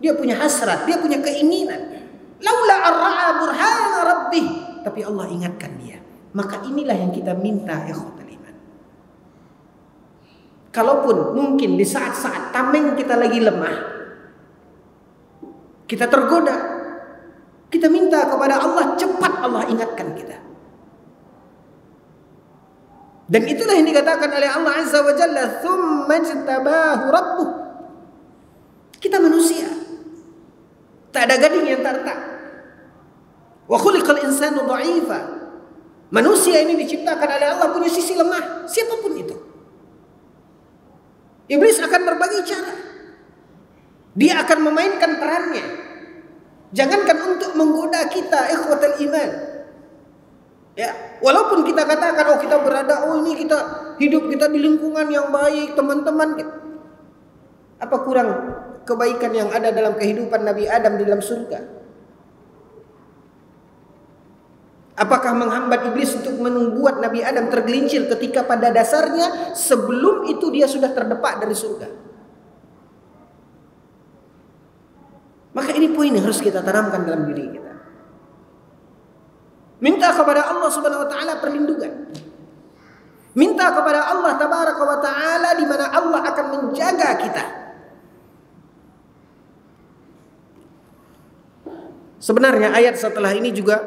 dia punya hasrat, dia punya keinginan. Laula ar-ra'a burhana rabbih. Tapi Allah ingatkan dia. Maka inilah yang kita minta, ikhwatul iman. Kalaupun mungkin di saat-saat tameng kita lagi lemah, kita tergoda, kita minta kepada Allah, cepat Allah ingatkan kita. Dan itulah yang dikatakan oleh Allah Azza wa Jalla, "Tsumma jtabahu rabbuh." Kita manusia, tak ada gading yang tertak. Wa khuliqal insanu dha'ifa. Manusia ini diciptakan oleh Allah punya sisi lemah, siapapun itu. Iblis akan berbagai cara. Dia akan memainkan perannya. Jangankan untuk menggoda kita, ikhwatul iman. Ya, walaupun kita katakan, oh kita berada, oh ini kita hidup kita di lingkungan yang baik, teman-teman. Apa kurang kebaikan yang ada dalam kehidupan Nabi Adam di dalam surga? Apakah menghambat iblis untuk membuat Nabi Adam tergelincir ketika pada dasarnya sebelum itu dia sudah terdepak dari surga? Maka ini poin yang harus kita tanamkan dalam diri kita. Minta kepada Allah Subhanahu wa taala perlindungan. Minta kepada Allah Tabaraka wa taala di mana Allah akan menjaga kita. Sebenarnya ayat setelah ini juga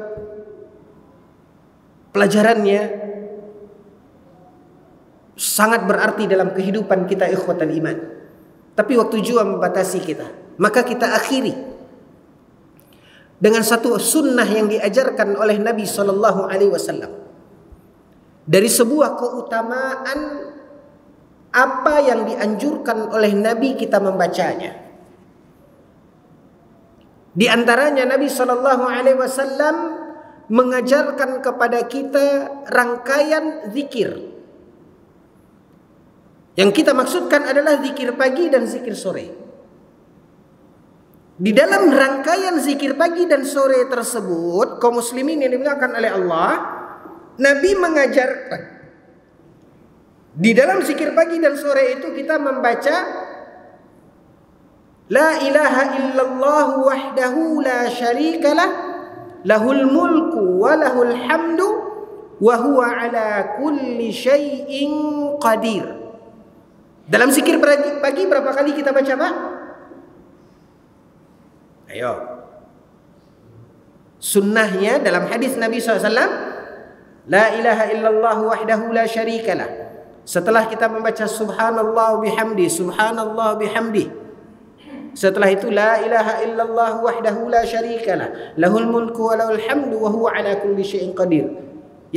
pelajarannya sangat berarti dalam kehidupan kita, ikhwatal iman. Tapi waktu juga membatasi kita. Maka kita akhiri dengan satu sunnah yang diajarkan oleh Nabi SAW. Dari sebuah keutamaan apa yang dianjurkan oleh Nabi kita membacanya. Di antaranya Nabi SAW mengajarkan kepada kita rangkaian zikir. Yang kita maksudkan adalah zikir pagi dan zikir sore. Di dalam rangkaian zikir pagi dan sore tersebut, kaum muslimin yang dimuliakan oleh Allah, Nabi mengajarkan di dalam zikir pagi dan sore itu kita membaca La ilaha illallah wahdahu la syarikalah, lahul mulku wa lahul hamdu wa huwa ala kulli syai'in qadir. Dalam zikir pagi berapa kali kita baca, Pak? Ayo. Sunnahnya dalam hadis Nabi SAW, La ilaha illallah wahdahu la syarikalah. Setelah kita membaca subhanallah bihamdi, subhanallah bihamdi. Setelah itu la ilaha illallah wahdahu la syarikalah, lahul mulku wa lahul hamdu wa huwa ala kulli syai'in qadir.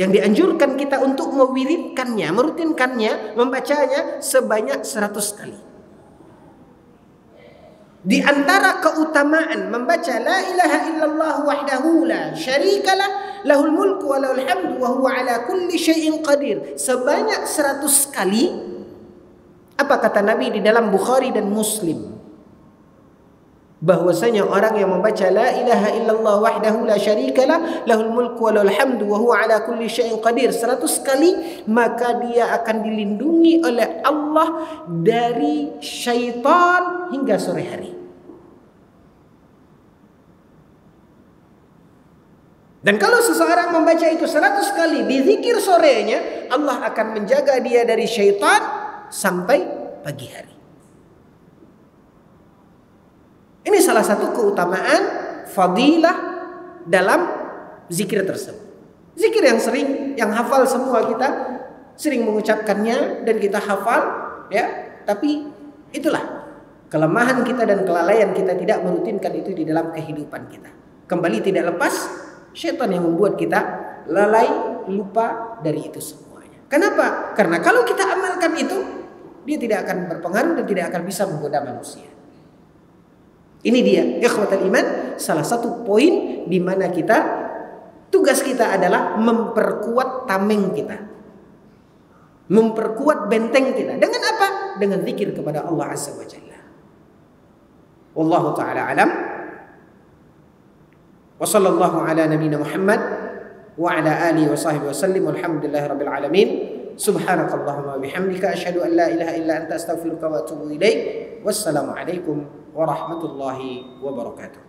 Yang dianjurkan kita untuk mewiridkannya, merutinkannya, membacanya sebanyak 100 kali. Di antara keutamaan membaca la ilaha illallah wahdahu la syarikalah, lahul mulku wa lahul hamdu wa huwa ala kulli syai'in qadir sebanyak 100 kali. Apa kata Nabi di dalam Bukhari dan Muslim? Bahwasanya orang yang membaca la ilaha illallah wahdahu la syarikalah, lahul mulku wa lahul hamdu wa huwa ala kulli syai'in qadir 100 kali, maka dia akan dilindungi oleh Allah dari syaitan hingga sore hari. Dan kalau seseorang membaca itu 100 kali di zikir sorenya, Allah akan menjaga dia dari syaitan sampai pagi hari. Ini salah satu keutamaan fadilah dalam zikir tersebut. Zikir yang sering, yang hafal semua kita sering mengucapkannya dan kita hafal, ya. Tapi itulah kelemahan kita dan kelalaian kita tidak merutinkan itu di dalam kehidupan kita. Kembali tidak lepas syaitan yang membuat kita lalai, lupa dari itu semuanya. Kenapa? Karena kalau kita amalkan itu, dia tidak akan berpengaruh dan tidak akan bisa menggoda manusia. Ini dia, ikhwatal iman, salah satu poin di mana kita, tugas kita adalah memperkuat tameng kita, memperkuat benteng kita. Dengan apa? Dengan zikir kepada Allah Azza wa Jalla. Wallahu ta'ala alam. Wa sallallahu ala nabiyyina Muhammad wa ala alihi wa sahbihi wa sallim. Walhamdulillahi rabbil alamin. Subhanakallahumma wa bihamdika asyhadu an la ilaha illa anta astaghfiruka wa atubu ilaik. Wassalamu alaikum warahmatullahi wabarakatuh.